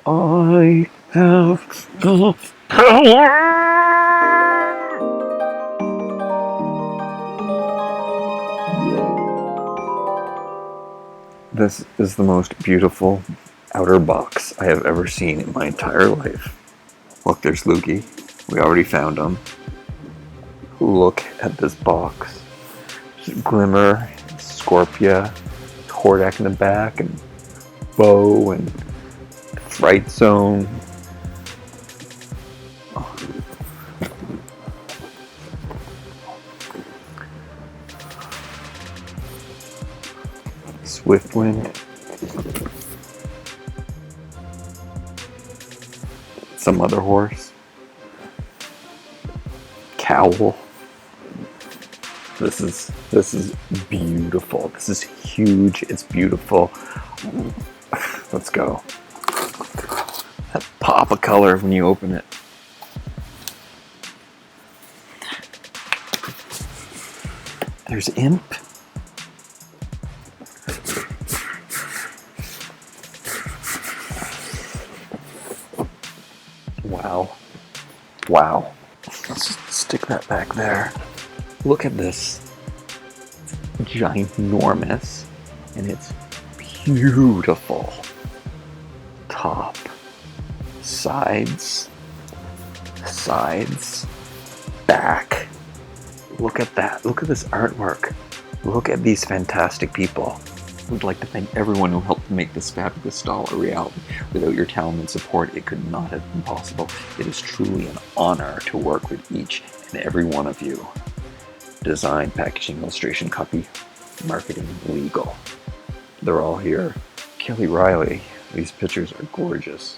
I have the power! This is the most beautiful outer box I have ever seen in my entire life. Look, there's Lukey. We already found him. Look at this box. There's Glimmer, Scorpia, Hordak in the back, and Bow, and Fright Zone. Swiftwind. Some other horse. Cowl. This is beautiful. This is huge. It's beautiful. Let's go. That pop of color when you open it. There's Imp. Wow. Wow. Let's just stick that back there. Look at this. It's ginormous. And it's beautiful. Top. Sides. Back. Look at that. Look at this artwork. Look at these fantastic people. I would like to thank everyone who helped make this fabulous doll a reality. Without your talent and support, it could not have been possible. It is truly an honor to work with each and every one of you. Design, packaging, illustration, copy, marketing, legal. They're all here. Kelly Riley. These pictures are gorgeous.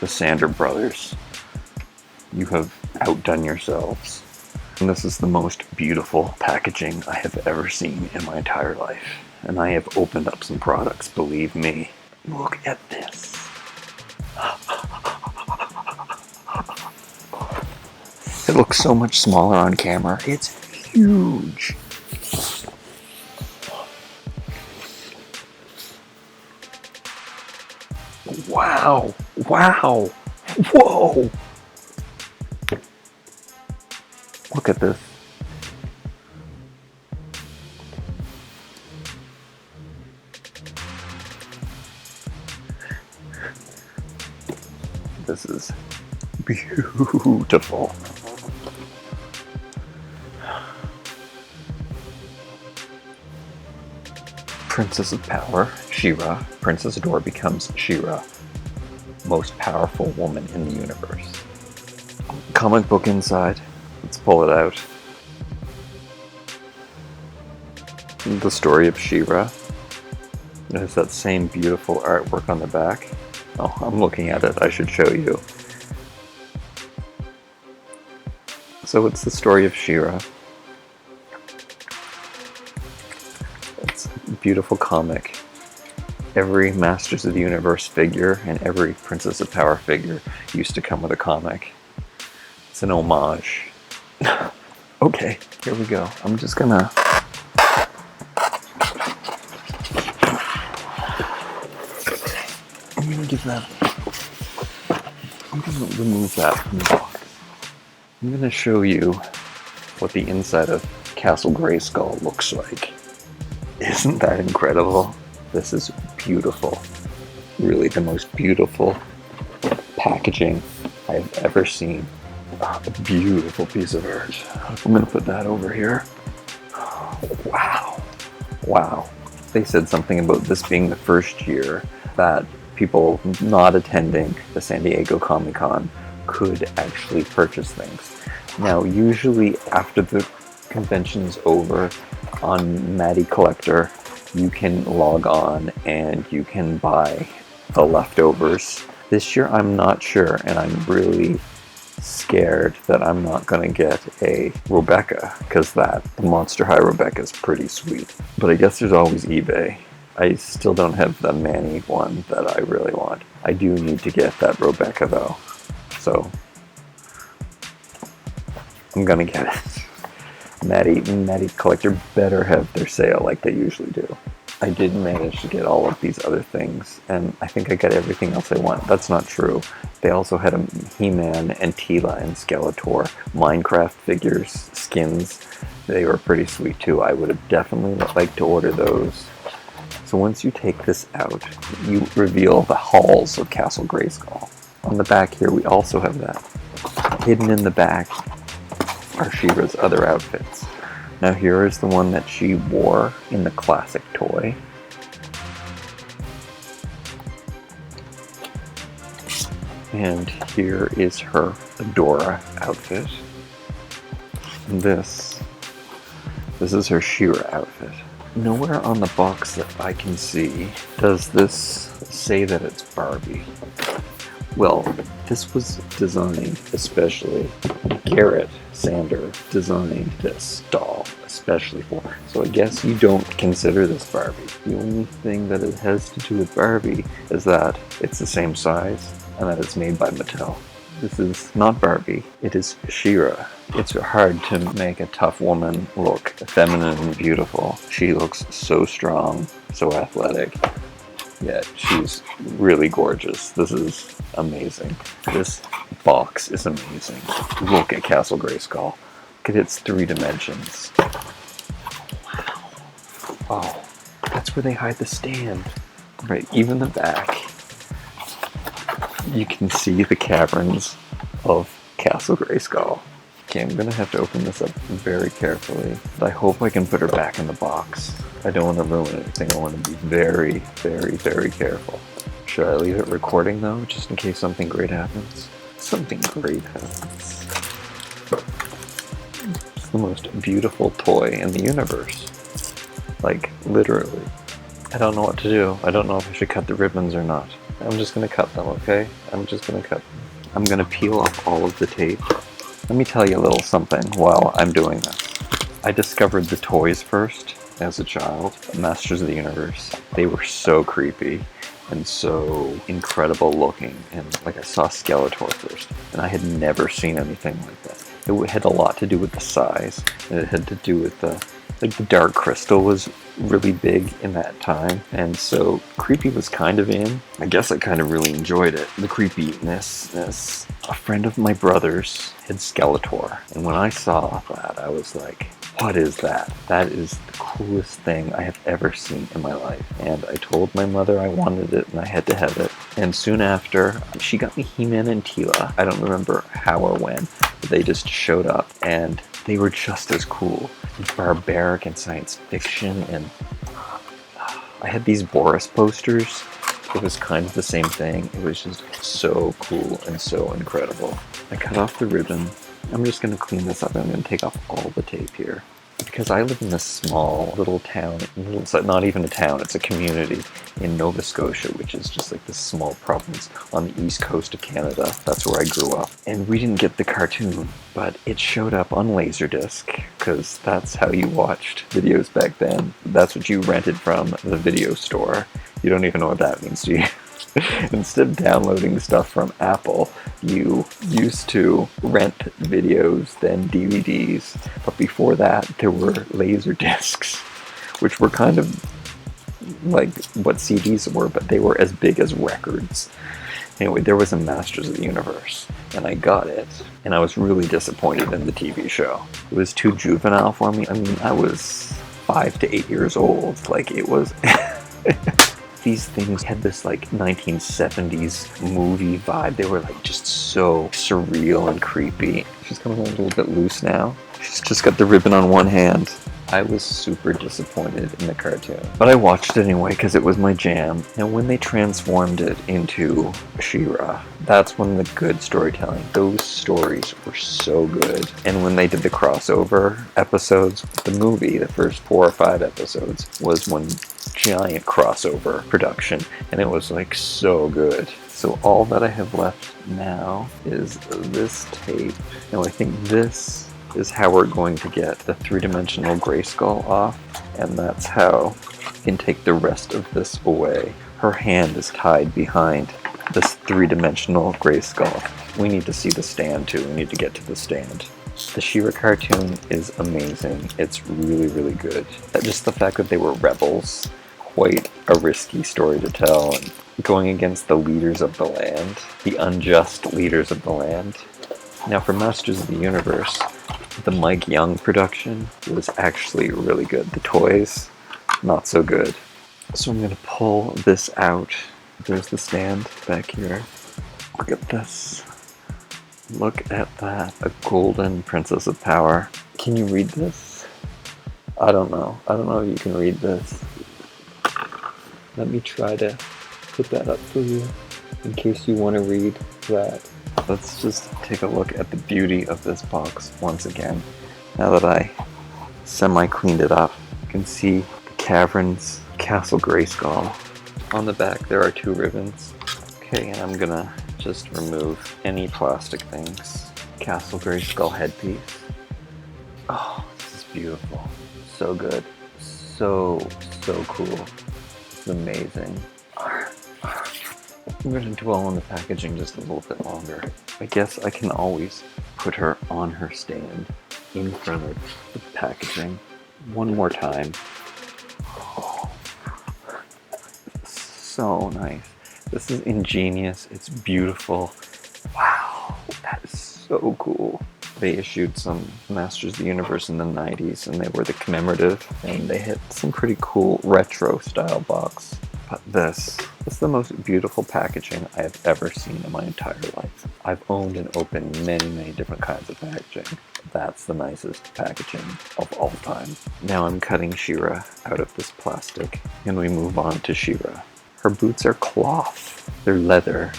The Sander brothers. You have outdone yourselves. And this is the most beautiful packaging I have ever seen in my entire life. And I have opened up some products, believe me. Look at this. It looks so much smaller on camera. It's huge. Wow. Wow. Whoa. Look at this. This is beautiful. Princess of Power, She-Ra. Princess Adora becomes She-Ra, most powerful woman in the universe. Comic book inside. Let's pull it out. The story of She-Ra. It has that same beautiful artwork on the back. Oh, I'm looking at it. I should show you. So it's the story of She-Ra. It's a beautiful comic. Every Masters of the Universe figure and every Princess of Power figure used to come with a comic. It's an homage. Okay, here we go. I'm gonna remove that from the box. I'm gonna show you what the inside of Castle Grayskull looks like. Isn't that incredible? This is beautiful. Really the most beautiful packaging I've ever seen. A beautiful piece of art. I'm gonna put that over here. Wow. Wow. They said something about this being the first year that people not attending the San Diego Comic-Con could actually purchase things. Now, usually after the convention is over on Maddie Collector, you can log on and you can buy the leftovers. This year, I'm not sure, and I'm really scared that I'm not going to get a Rebecca, because the Monster High Rebecca is pretty sweet. But I guess there's always eBay. I still don't have the Manny one that I really want. I do need to get that Rebecca though, so I'm gonna get it. Maddie Collector better have their sale like they usually do. I did manage to get all of these other things, and I think I got everything else I want. That's not true. They also had a He-Man and Tila and Skeletor Minecraft figures, skins. They were pretty sweet too. I would have definitely liked to order those. So once you take this out, you reveal the halls of Castle Grayskull. On the back here, we also have that. Hidden in the back are She-Ra's other outfits. Now here is the one that she wore in the classic toy. And here is her Adora outfit. And this is her She-Ra outfit. Nowhere on the box that I can see does this say that it's Barbie. Well, this was designed especially. Garrett Sander designed this doll especially for. So I guess you don't consider this Barbie. The only thing that it has to do with Barbie is that it's the same size and that it's made by Mattel. This is not Barbie, it is She-Ra. It's hard to make a tough woman look feminine and beautiful. She looks so strong, so athletic. Yet she's really gorgeous. This is amazing. This box is amazing. Look at Castle Grayskull. Look at its 3 dimensions. Wow. Oh, that's where they hide the stand. Right, even the back. You can see the caverns of Castle Grayskull. Okay, I'm gonna have to open this up very carefully. I hope I can put her back in the box. I don't want to ruin anything. I want to be very, very, very careful. Should I leave it recording though, just in case something great happens? Something great happens. It's the most beautiful toy in the universe. Like, literally. I don't know what to do. I don't know if I should cut the ribbons or not. I'm just gonna cut them, okay? I'm just gonna cut them. I'm gonna peel off all of the tape. Let me tell you a little something while I'm doing this. I discovered the toys first as a child, Masters of the Universe. They were so creepy and so incredible looking, and like I saw Skeletor first, and I had never seen anything like that. It had a lot to do with the size, and it had to do with the Dark Crystal was really big in that time, and so creepy was kind of in. I guess I kind of really enjoyed it. The creepiness. A friend of my brother's had Skeletor, and when I saw that, I was like, what is that? That is the coolest thing I have ever seen in my life. And I told my mother I wanted it and I had to have it. And soon after, she got me He-Man and Tila. I don't remember how or when, but they just showed up and they were just as cool. Barbaric and science fiction, and I had these Boris posters. It was kind of the same thing. It was just so cool and so incredible. I cut off the ribbon. I'm just going to clean this up. I'm going to take off all the tape here. Because I live in this small little town, it's not even a town, it's a community in Nova Scotia, which is just like this small province on the east coast of Canada. That's where I grew up. And we didn't get the cartoon, but it showed up on Laserdisc, because that's how you watched videos back then. That's what you rented from the video store. You don't even know what that means, do you? Instead of downloading stuff from Apple, you used to rent videos, then DVDs. But before that, there were laser discs, which were kind of like what CDs were, but they were as big as records. Anyway, there was a Masters of the Universe, and I got it, and I was really disappointed in the TV show. It was too juvenile for me. I mean, I was 5 to 8 years old. Like, it was... These things had this like 1970s movie vibe. They were like just so surreal and creepy. She's coming a little bit loose now. She's just got the ribbon on one hand. I was super disappointed in the cartoon. But I watched it anyway because it was my jam. And when they transformed it into She-Ra, that's when the good storytelling, those stories were so good. And when they did the crossover episodes, the movie, the first 4 or 5 episodes, was one giant crossover production. And it was like so good. So all that I have left now is this tape. Now I think this is how we're going to get the 3-dimensional Grayskull off, and that's how you can take the rest of this away. Her hand is tied behind this 3-dimensional Grayskull. We need to see the stand too. We need to get to the stand. The She-Ra cartoon is amazing. It's really, really good. Just the fact that they were rebels quite a risky story to tell, and going against the leaders of the land, the unjust leaders of the land. Now for Masters of the Universe, the Mike Young production was actually really good. The toys, not so good. So I'm going to pull this out. There's the stand back here. Look at this. Look at that. A golden Princess of Power. Can you read this? I don't know. I don't know if you can read this. Let me try to put that up for you in case you want to read that. Let's just take a look at the beauty of this box once again. Now that I semi-cleaned it up, you can see the Caverns Castle Grayskull. On the back there are 2 ribbons. Okay, and I'm gonna just remove any plastic things. Castle Grayskull headpiece. Oh, this is beautiful. So good. So cool. It's amazing. I'm going to dwell on the packaging just a little bit longer. I guess I can always put her on her stand in front of the packaging one more time. Oh, so nice. This is ingenious. It's beautiful. Wow, that is so cool. They issued some Masters of the Universe in the 90s, and they were the commemorative, and they had some pretty cool retro style box. But this is the most beautiful packaging I have ever seen in my entire life. I've owned and opened many different kinds of packaging. That's the nicest packaging of all time. Now I'm cutting She-Ra out of this plastic, and we move on to She-Ra. Her boots are cloth. They're leather.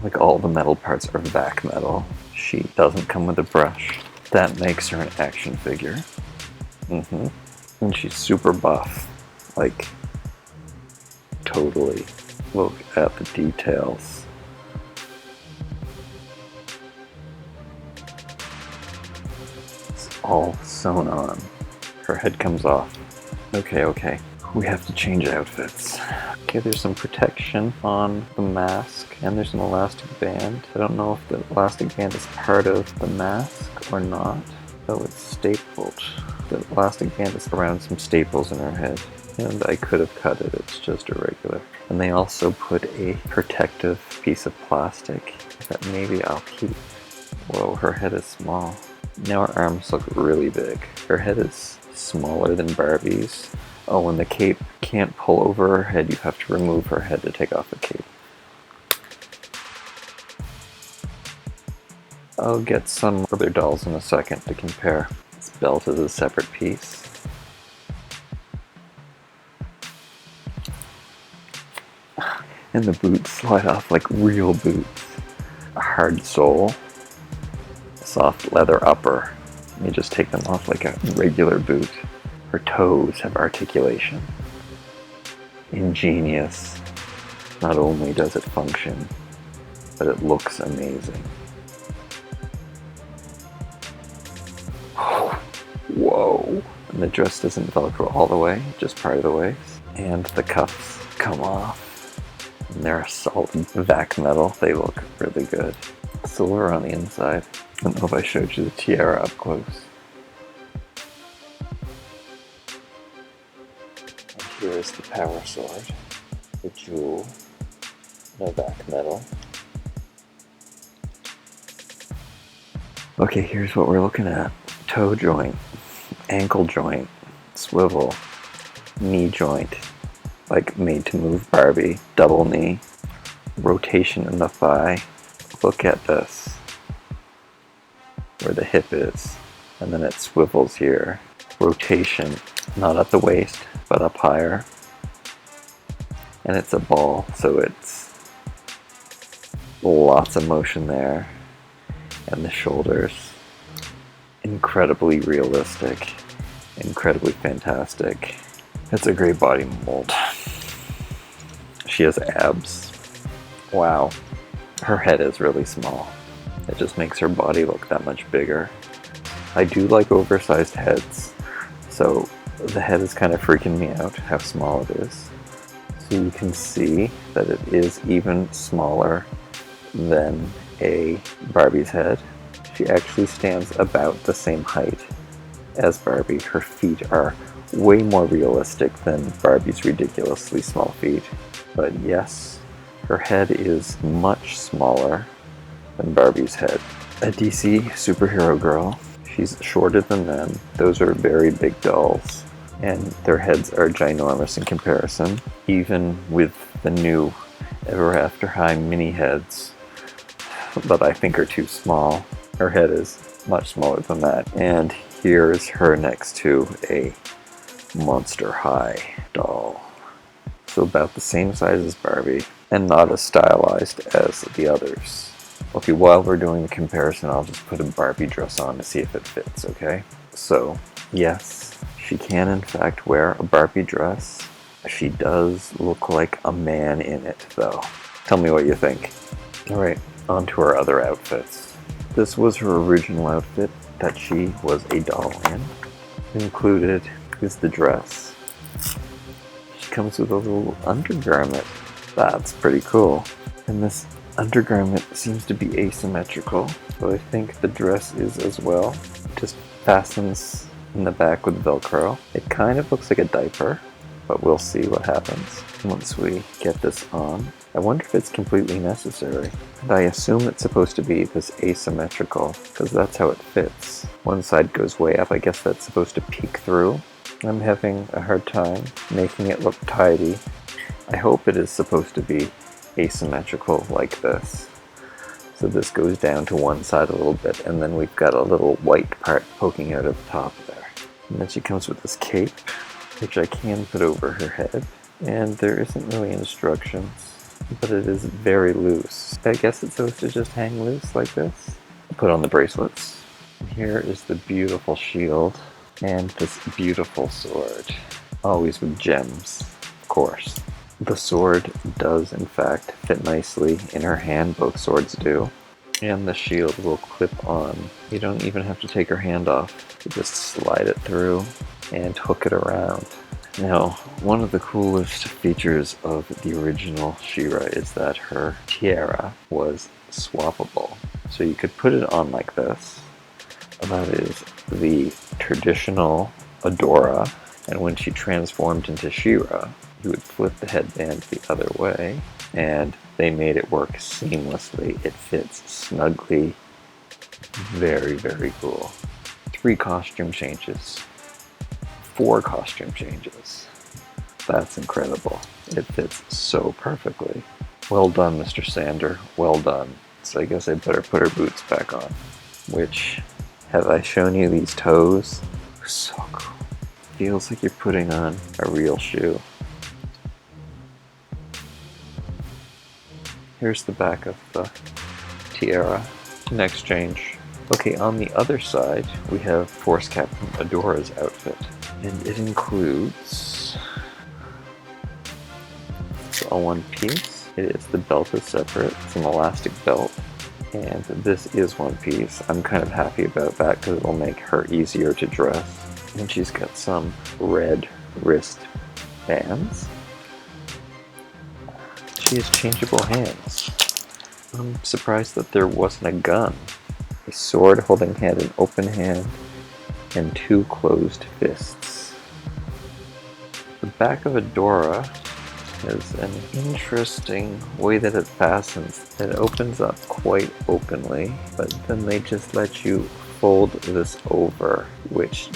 Like all the metal parts are vac metal. She doesn't come with a brush. That makes her an action figure. And she's super buff. Like, totally. Look at the details. It's all sewn on. Her head comes off. Okay. We have to change outfits. Okay, there's some protection on the mask, and there's an elastic band. I don't know if the elastic band is part of the mask or not, though it's stapled. The elastic band is around some staples in her head, and I could have cut it, it's just irregular. And they also put a protective piece of plastic that maybe I'll keep. Whoa, her head is small. Now her arms look really big. Her head is smaller than Barbie's. Oh, and the cape can't pull over her head. You have to remove her head to take off the cape. I'll get some other dolls in a second to compare. This belt is a separate piece. And the boots slide off like real boots. A hard sole. A soft leather upper. You just take them off like a regular boot. Her toes have articulation. Ingenious. Not only does it function, but it looks amazing. Whoa. And the dress doesn't Velcro all the way, just part of the waist. And the cuffs come off. And they're solid vac metal. They look really good. Silver on the inside. I don't know if I showed you the tiara up close. Here's the power sword, the jewel, no back metal. Okay, here's what we're looking at. Toe joint, ankle joint, swivel, knee joint, like made to move Barbie, double knee, rotation in the thigh. Look at this, where the hip is, and then it swivels here. Rotation, not at the waist, but up higher. And it's a ball, so it's lots of motion there. And the shoulders, incredibly realistic, incredibly fantastic. It's a great body mold. She has abs. Wow. Her head is really small. It just makes her body look that much bigger. I do like oversized heads, so the head is kind of freaking me out how small it is. So you can see that it is even smaller than a Barbie's head. She actually stands about the same height as Barbie. Her feet are way more realistic than Barbie's ridiculously small feet. But yes, her head is much smaller than Barbie's head. A DC superhero girl. She's shorter than them. Those are very big dolls, and their heads are ginormous in comparison. Even with the new Ever After High mini heads that I think are too small, her head is much smaller than that. And here's her next to a Monster High doll. So about the same size as Barbie, and not as stylized as the others. Okay, while we're doing the comparison, I'll just put a Barbie dress on to see if it fits, okay? So, yes, she can in fact wear a Barbie dress. She does look like a man in it, though. Tell me what you think. Alright, on to her other outfits. This was her original outfit that she was a doll in. Included is the dress. She comes with a little undergarment. That's pretty cool. And this undergarment seems to be asymmetrical, so I think the dress is as well. It just fastens in the back with Velcro. It kind of looks like a diaper, but we'll see what happens once we get this on. I wonder if it's completely necessary. And I assume it's supposed to be this asymmetrical, because that's how it fits. One side goes way up. I guess that's supposed to peek through. I'm having a hard time making it look tidy. I hope it is supposed to be asymmetrical like this. So this goes down to one side a little bit, and then we've got a little white part poking out of the top there. And then she comes with this cape, which I can put over her head. And there isn't really instructions, but it is very loose. I guess it's supposed to just hang loose like this. I'll put on the bracelets. Here is the beautiful shield and this beautiful sword. Always with gems, of course. The sword does in fact fit nicely in her hand, both swords do. And the shield will clip on. You don't even have to take her hand off. You just slide it through and hook it around. Now, one of the coolest features of the original She-Ra is that her tiara was swappable. So you could put it on like this. That is the traditional Adora. And when she transformed into She-Ra, you would flip the headband the other way, and they made it work seamlessly. It fits snugly. Very, very cool. 3 costume changes. 4 costume changes. That's incredible. It fits so perfectly. Well done, Mr. Sander. Well done. So I guess I better put her boots back on. Which, have I shown you these toes? So cool. Feels like you're putting on a real shoe. Here's the back of the tiara. Next change. Okay, on the other side, we have Force Captain Adora's outfit. And it includes... It's all one piece. It is, the belt is separate. It's an elastic belt. And this is one piece. I'm kind of happy about that because it will make her easier to dress. And she's got some red wrist bands. She has changeable hands. I'm surprised that there wasn't a gun. A sword holding hand, an open hand, and 2 closed fists. The back of Adora has an interesting way that it fastens. It opens up quite openly, but then they just let you fold this over, which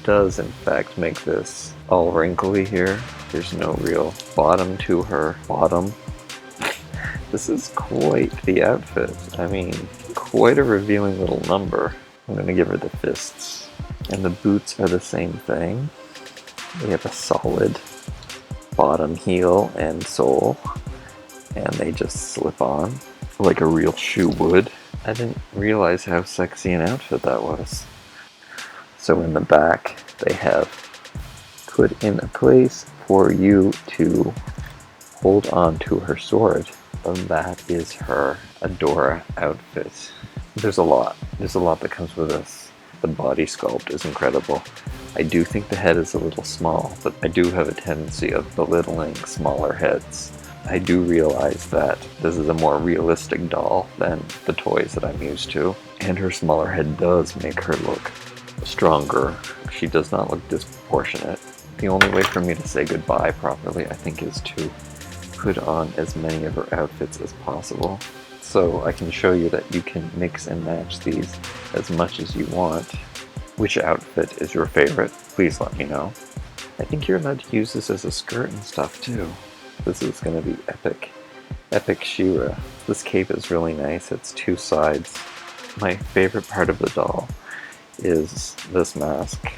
does in fact make this all wrinkly here. There's no real bottom to her bottom. This is quite the outfit. I mean, quite a revealing little number. I'm gonna give her the fists. And the boots are the same thing. They have a solid bottom heel and sole, and they just slip on like a real shoe would. I didn't realize how sexy an outfit that was. So in the back, they have put in a place for you to hold on to her sword. And that is her Adora outfit. There's a lot that comes with this. The body sculpt is incredible. I do think the head is a little small, but I do have a tendency of belittling smaller heads. I do realize that this is a more realistic doll than the toys that I'm used to, and her smaller head does make her look stronger. She does not look disproportionate. The only way for me to say goodbye properly, I think, is to put on as many of her outfits as possible. So I can show you that you can mix and match these as much as you want. Which outfit is your favorite? Please let me know. I think you're allowed to use this as a skirt and stuff too. This is going to be epic. Epic She-Ra. This cape is really nice. It's two sides. My favorite part of the doll is this mask.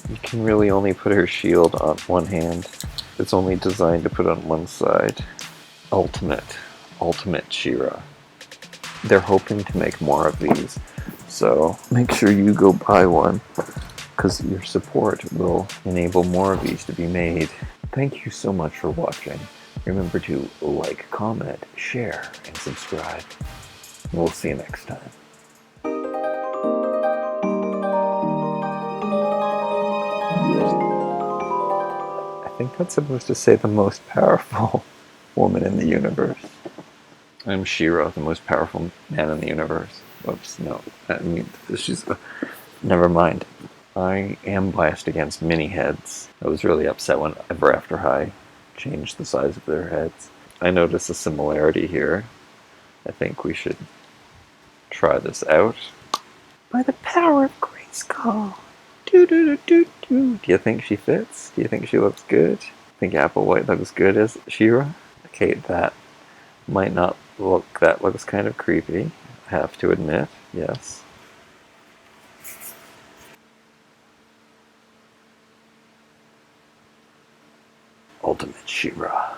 You can really only put her shield on one hand. It's only designed to put on one side. Ultimate She-Ra. They're hoping to make more of these, so make sure you go buy one, because your support will enable more of these to be made. Thank you so much for watching. Remember to like, comment, share, and subscribe. We'll see you next time. I think that's supposed to say the most powerful woman in the universe. I'm She-Ra, the most powerful man in the universe. Whoops, no. I mean, she's... Never mind. I am biased against mini heads. I was really upset when Ever After High changed the size of their heads. I noticed a similarity here. I think we should try this out. By the power of Grayskull. Do you think she fits? Do you think she looks good? Think Applewhite looks good as She-Ra? Okay, that might not look... That looks kind of creepy, I have to admit. Yes. Ultimate She-Ra.